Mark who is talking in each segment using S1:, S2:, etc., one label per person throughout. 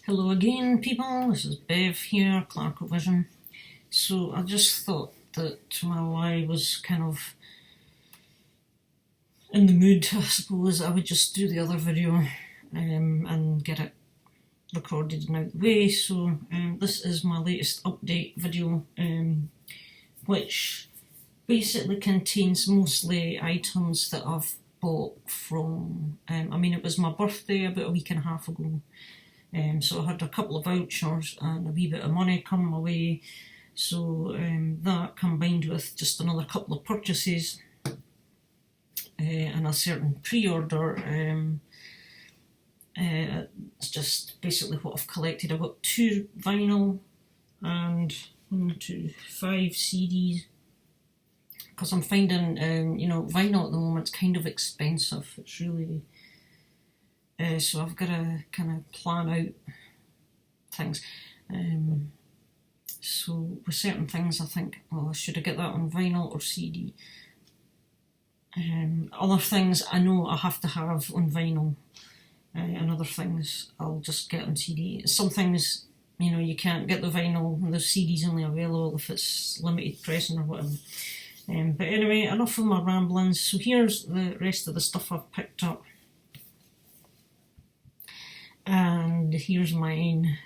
S1: Hello again, people. This is Bev here, Clarkovision. So I just thought that while I was kind of in the mood, I suppose, I would just do the other video and get it recorded and out the way. So this is my latest update video, which basically contains mostly items that I've bought from, it was my birthday about a week and a half ago. So I had a couple of vouchers and a wee bit of money come my way, so that combined with just another couple of purchases and a certain pre-order, it's just basically what I've collected. I've got 2 vinyl and 5 CDs, because I'm finding vinyl at the moment is kind of expensive. It's really so I've got to kind of plan out things. So with certain things I think, oh, should I get that on vinyl or CD? Other things I know I have to have on vinyl, and other things I'll just get on CD. Some things, you can't get the vinyl and the CD's only available if it's limited pressing or whatever. But anyway, enough of my ramblings. So here's the rest of the stuff I've picked up. And here's mine.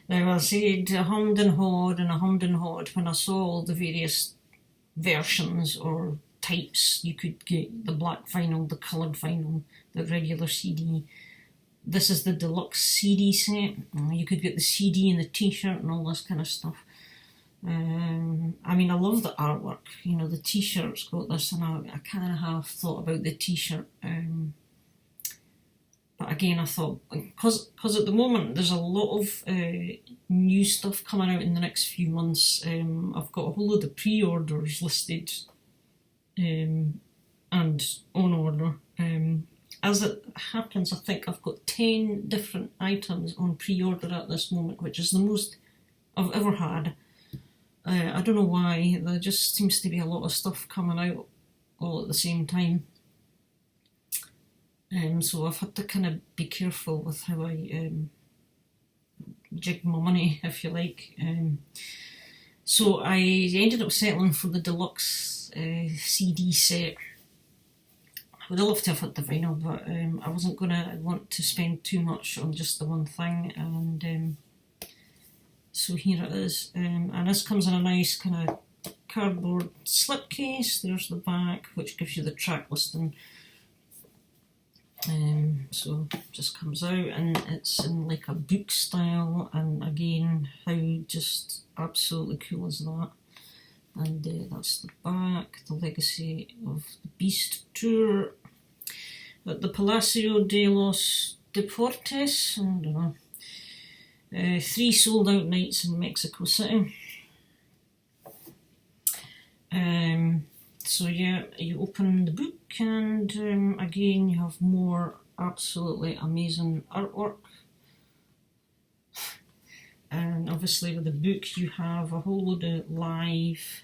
S1: Now I said I hummed and hawed when I saw all the various versions or types you could get: the black vinyl, the coloured vinyl, the regular CD. This is the deluxe CD set. You could get the CD and the t-shirt and all this kind of stuff. I love the artwork. The t-shirt's got this, and I kind of have thought about the t-shirt. But again, I thought, because at the moment there's a lot of new stuff coming out in the next few months. I've got a whole load of pre-orders listed and on order. As it happens, I think I've got 10 different items on pre-order at this moment, which is the most I've ever had. I don't know why, there just seems to be a lot of stuff coming out all at the same time. So I've had to kind of be careful with how I jig my money, if you like. So I ended up settling for the deluxe CD set. I would have loved to have had the vinyl, but I wasn't going to want to spend too much on just the one thing, and so here it is. And this comes in a nice kind of cardboard slipcase. There's the back, which gives you the track listing. So it just comes out, and it's in like a book style, and again, how just absolutely cool is that? And that's the back, the Legacy of the Beast tour at the Palacio de los Deportes. I don't know. 3 sold out nights in Mexico City. So yeah, you open the book, and again you have more absolutely amazing artwork. And obviously with the book you have a whole load of live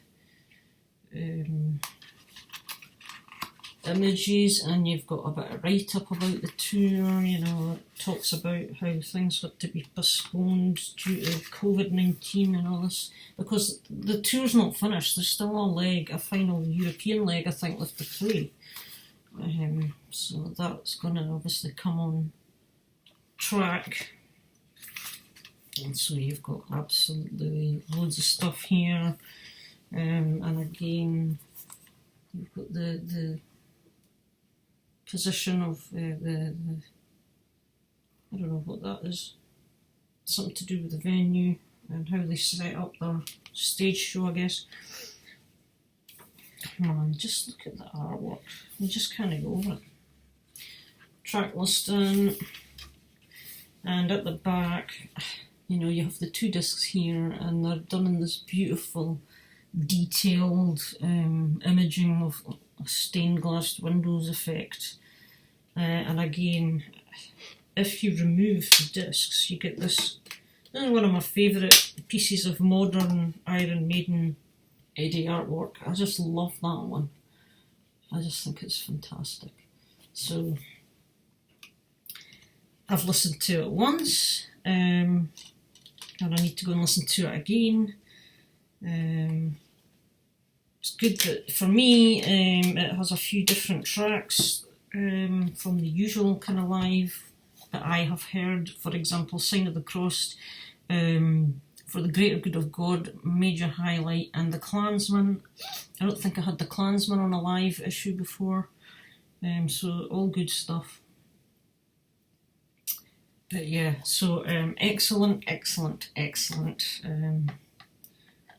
S1: images, and you've got a bit of write-up about the tour. It talks about how things had to be postponed due to COVID-19 and all this, because the tour's not finished. There's still a final European leg, I think, left to play. So that's going to obviously come on track. And so you've got absolutely loads of stuff here. And again, you've got the position of the I don't know what that is. Something to do with the venue and how they set up their stage show, I guess. Man, just look at the artwork. You just can't go over it. Track listing, and at the back, you have the 2 discs here, and they're done in this beautiful, detailed imaging of a stained glass windows effect. And again, if you remove the discs, you get this. This is one of my favourite pieces of modern Iron Maiden Eddie artwork. I just love that one. I just think it's fantastic. So I've listened to it once, and I need to go and listen to it again. It's good that, for me, it has a few different tracks from the usual kind of live that I have heard. For example, Sign of the Cross, For the Greater Good of God, Major Highlight, and The Clansman. I don't think I had The Clansman on a live issue before, so all good stuff. But yeah, so excellent.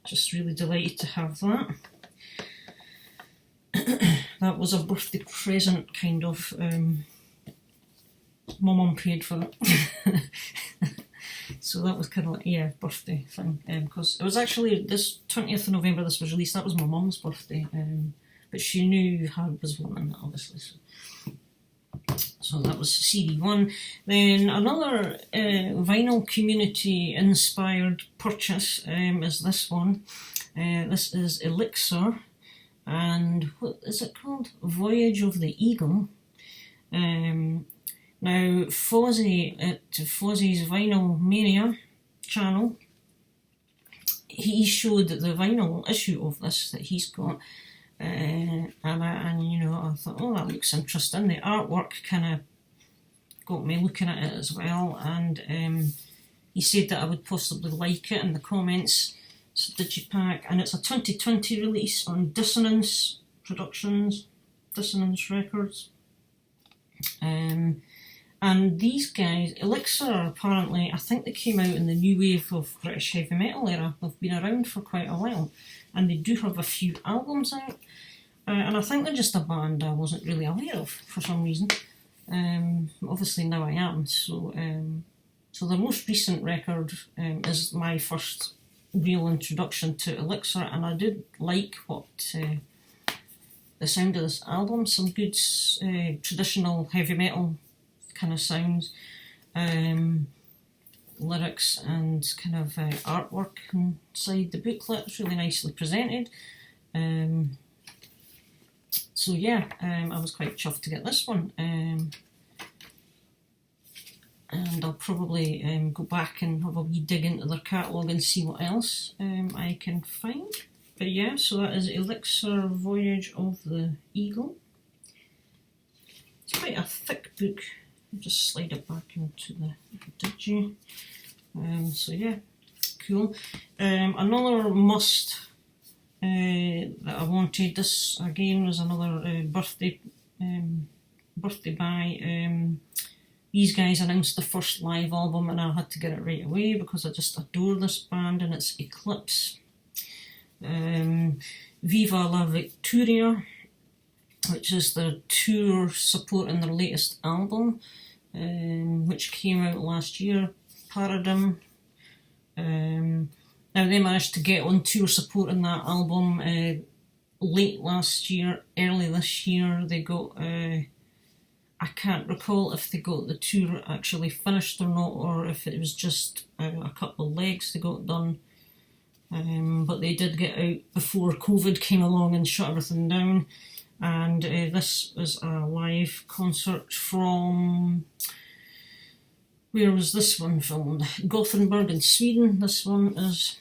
S1: Just really delighted to have that. That was a birthday present, kind of. My mum paid for it. So that was kind of like, yeah, birthday thing. Because it was actually this 20th of November this was released. That was my mum's birthday. But she knew Harb was wanting that, obviously. So that was CD1. Then another vinyl community inspired purchase is this one. This is Elixir, and what is it called? Voyage of the Eagle. Now Fozzy at Fozzy's Vinyl Mania channel, he showed the vinyl issue of this that he's got. And you know, I thought, oh, that looks interesting. The artwork kind of got me looking at it as well, and he said that I would possibly like it in the comments. It's a digipack, and it's a 2020 release on Dissonance Productions, Dissonance Records. And these guys, Elixir, apparently, I think they came out in the new wave of British heavy metal era. They've been around for quite a while, and they do have a few albums out. And I think they're just a band I wasn't really aware of for some reason. Obviously now I am. So their most recent record is my first real introduction to Elixir, and I did like what the sound of this album. Some good traditional heavy metal kind of sounds, lyrics, and kind of artwork inside the booklet. It's really nicely presented. So yeah, I was quite chuffed to get this one, and I'll probably go back and have a wee dig into their catalogue and see what else I can find. But yeah, so that is Elixir Voyage of the Eagle. It's quite a thick book. I'll just slide it back into the digi. So yeah, cool. Another must that I wanted. This again was another birthday buy. These guys announced the first live album, and I had to get it right away because I just adore this band, and it's Eclipse. Viva la Victoria, which is their tour supporting their latest album, which came out last year, Paradigm. Now they managed to get on tour supporting that album late last year, early this year. They got, I can't recall if they got the tour actually finished or not, or if it was just a couple of legs they got done. But they did get out before COVID came along and shut everything down. And this was a live concert from, where was this one filmed? Gothenburg in Sweden, this one is.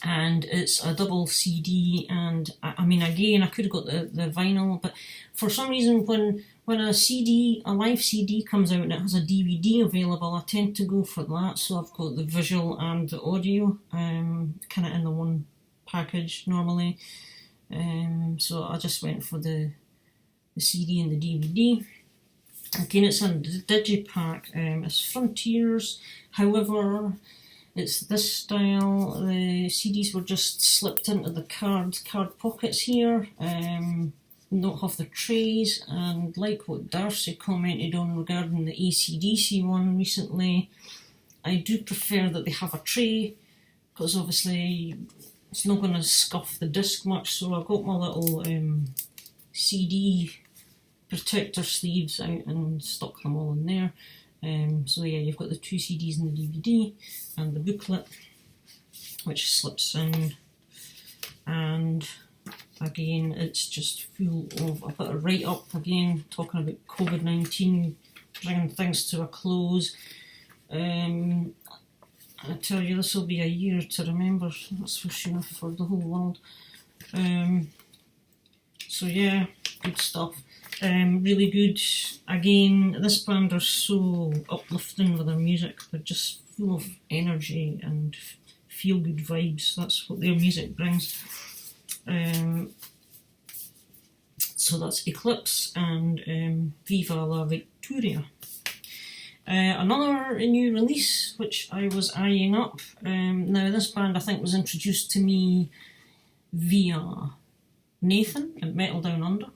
S1: And it's a double CD, and I mean, again, I could have got the vinyl, but for some reason when a CD, a live CD comes out and it has a DVD available, I tend to go for that. So I've got the visual and the audio kind of in the one package normally. So I just went for the CD and the DVD. Again, it's a digipack. It's Frontiers. However, it's this style. The CDs were just slipped into the card pockets here. Not have the trays, and like what Darcy commented on regarding the AC/DC one recently, I do prefer that they have a tray, because obviously it's not going to scuff the disc much. So I've got my little CD protector sleeves out and stuck them all in there. So yeah, you've got the two CDs and the DVD and the booklet, which slips in, and again it's just full of a bit of write-up, again talking about COVID-19 bringing things to a close. I tell you, this will be a year to remember, that's for sure, for the whole world. So yeah, good stuff. Really good. Again, this band are so uplifting with their music. They're just full of energy and feel-good vibes. That's what their music brings. So that's Eclipse and Viva la Victoria. Another new release which I was eyeing up. Now this band I think was introduced to me via Nathan at Metal Down Under.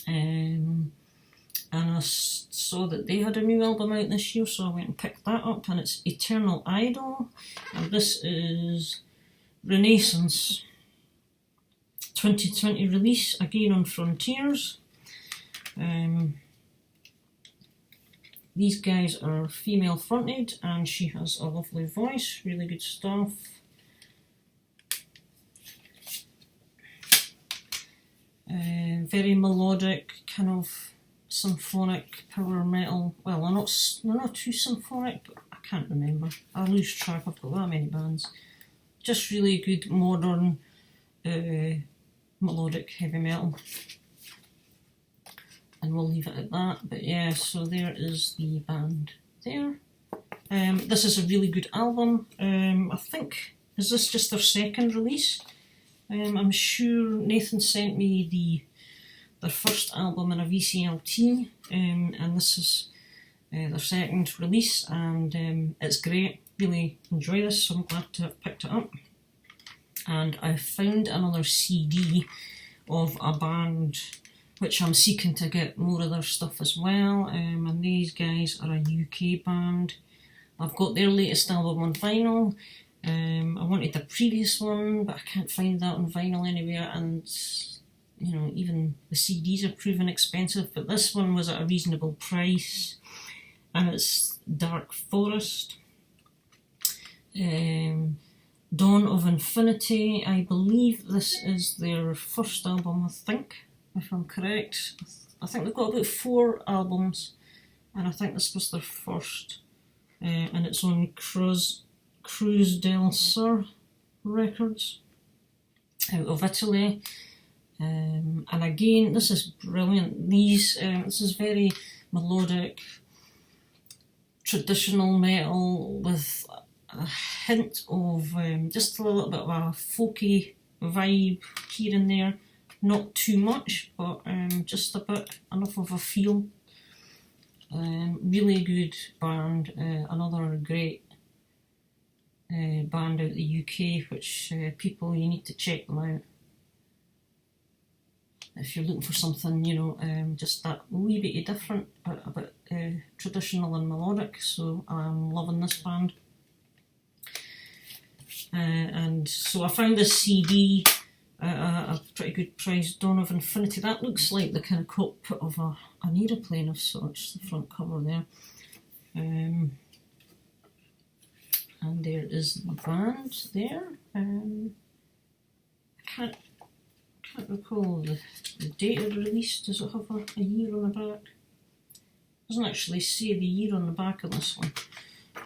S1: And I saw that they had a new album out this year, so I went and picked that up, and it's Eternal Idol, and this is Renaissance 2020 release, again on Frontiers. These guys are female fronted and she has a lovely voice, really good stuff. Very melodic, kind of symphonic power metal. Well, they're not too symphonic, but I can't remember. I lose track, I've got that many bands. Just really good modern melodic heavy metal. And we'll leave it at that. But yeah, so there is the band there. This is a really good album. I think, is this just their second release? I'm sure Nathan sent me their first album in a VCLT, and this is their second release, and it's great. Really enjoy this, so I'm glad to have picked it up. And I found another CD of a band which I'm seeking to get more of their stuff as well, and these guys are a UK band. I've got their latest album on vinyl. I wanted the previous one, but I can't find that on vinyl anywhere, and you know, even the CDs are proving expensive, but this one was at a reasonable price, and it's Dark Forest. Dawn of Infinity, I believe this is their first album, I think, if I'm correct. I think they've got about 4 albums, and I think this was their first, and it's on Cruz del Sur Records out of Italy. And again, this is brilliant. This is very melodic, traditional metal with a hint of just a little bit of a folky vibe here and there. Not too much, but just a bit, enough of a feel. Really good band. Another great band out the UK, which people, you need to check them out if you're looking for something, you know, just that wee bit different, but a bit traditional and melodic. So I'm loving this band. And so I found this CD at a pretty good price, Dawn of Infinity. That looks like the kind of cockpit of an aeroplane of sorts, the front cover there. And there is the band there. I can't recall the date of the release. Does it have a year on the back? It doesn't actually say the year on the back of this one.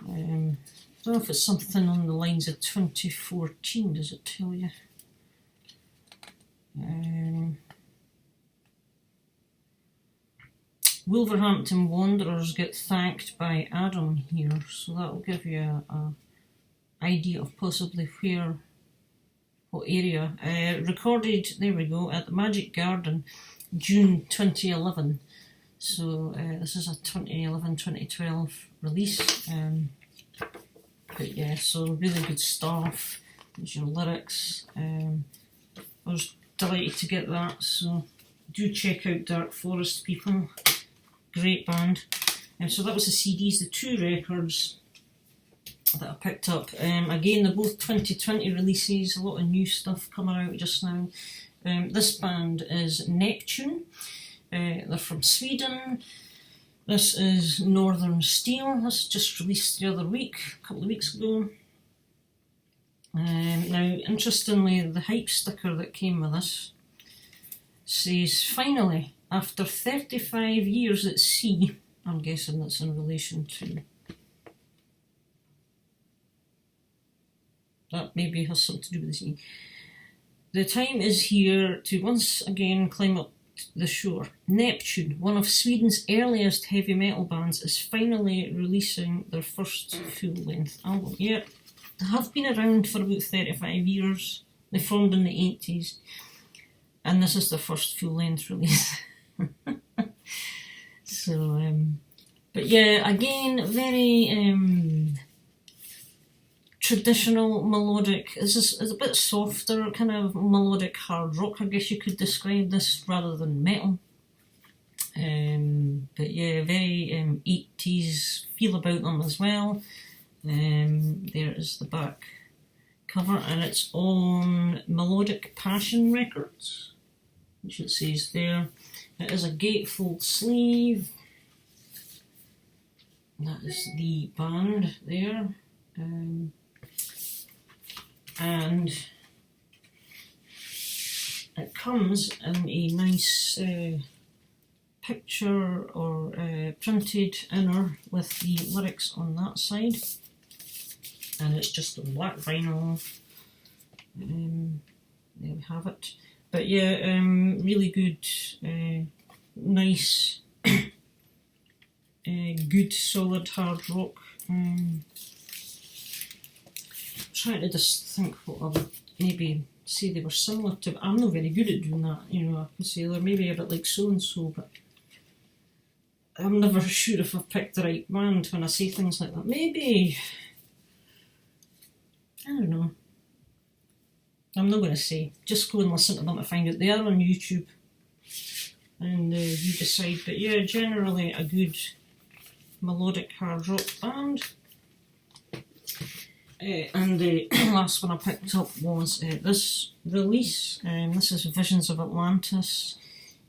S1: I don't know if it's something on the lines of 2014, does it tell you? Wolverhampton Wanderers get thanked by Adam here, so that'll give you a idea of possibly what area. Recorded, there we go, at the Magic Garden, June 2011. So this is a 2011-2012 release. But yeah, so really good stuff. There's your lyrics. I was delighted to get that, so do check out Dark Forest, people. Great band. So that was the CDs, the 2 records that I picked up. Again, they're both 2020 releases, a lot of new stuff coming out just now. This band is Neptune. They're from Sweden. This is Northern Steel. This just released the other week, a couple of weeks ago. Now, interestingly, the hype sticker that came with this says, finally, after 35 years at sea, I'm guessing that's in relation to that. Maybe has something to do with the sea. The time is here to once again climb up the shore. Neptune, one of Sweden's earliest heavy metal bands, is finally releasing their first full-length album. Yeah, they have been around for about 35 years. They formed in the 80s, and this is their first full-length release. So, but yeah, again, very traditional melodic. It's a bit softer, kind of melodic hard rock, I guess you could describe this, rather than metal. But yeah, very 80s feel about them as well. There is the back cover, and it's on Melodic Passion Records, which it says there. It is a gatefold sleeve. That is the band there. And it comes in a nice picture or printed inner with the lyrics on that side, and it's just on black vinyl. There we have it. But yeah, really good, nice, good solid hard rock. Trying to just think what I would maybe say they were similar to, but I'm not very good at doing that. You know, I can say they're maybe a bit like so and so, but I'm never sure if I've picked the right band when I say things like that. Maybe, I don't know. I'm not going to say. Just go and listen to them to find out. They are on YouTube, and you decide. But yeah, generally a good melodic hard rock band. And the last one I picked up was this release. This is Visions of Atlantis,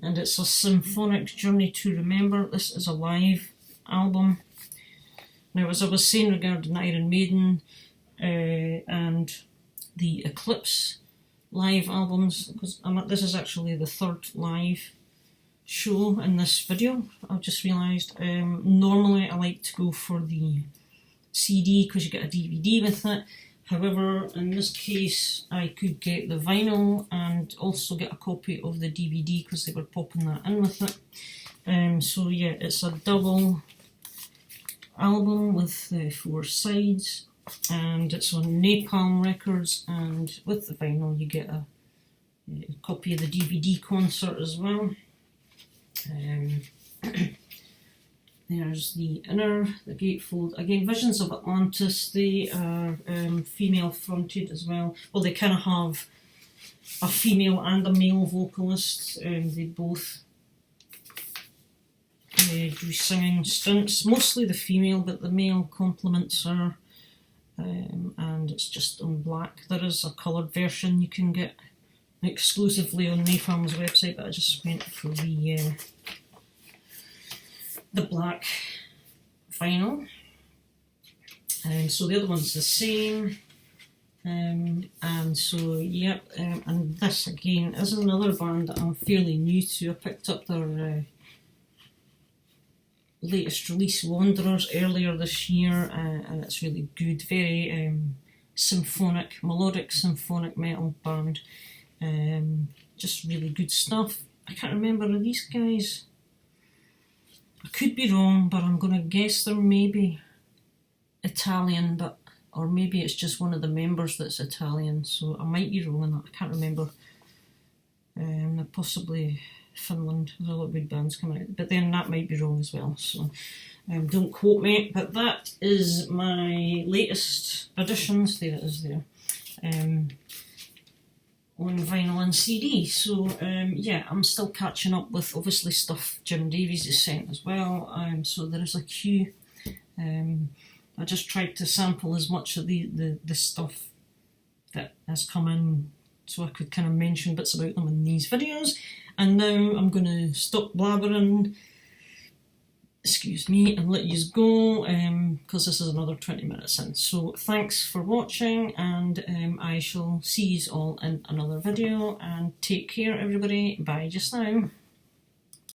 S1: and it's a symphonic journey to remember. This is a live album. Now, as I was saying regarding Iron Maiden and the Eclipse live albums, because this is actually the third live show in this video, I've just realised. Normally I like to go for the CD because you get a DVD with it. However, in this case I could get the vinyl and also get a copy of the DVD because they were popping that in with it. So yeah, it's a double album with 4 sides, and it's on Napalm Records, and with the vinyl you get a copy of the DVD concert as well. There's the inner, the gatefold. Again, Visions of Atlantis, they are female fronted as well. Well, they kind of have a female and a male vocalist. They both do singing stunts, mostly the female, but the male complements her. And it's just on black. There is a coloured version you can get exclusively on Napalm's website, but I just went for the black vinyl. So the other one's the same. And so, yep, and this again is another band that I'm fairly new to. I picked up their latest release, Wanderers, earlier this year, and it's really good. Very symphonic, melodic symphonic metal band. Just really good stuff. I can't remember, are these guys, I could be wrong, but I'm going to guess they're maybe Italian, or maybe it's just one of the members that's Italian, so I might be wrong on that. I can't remember. Possibly Finland. There's a lot of good bands coming out, but then that might be wrong as well, so don't quote me. But that is my latest additions. There it is there. On vinyl and CD. So yeah, I'm still catching up with obviously stuff Jim Davies has sent as well. So there is a queue. I just tried to sample as much of the stuff that has come in, so I could kind of mention bits about them in these videos. And now I'm going to stop blabbering, excuse me, and let yous go, because this is another 20 minutes in. So thanks for watching, and I shall see yous all in another video, and take care everybody. Bye just now.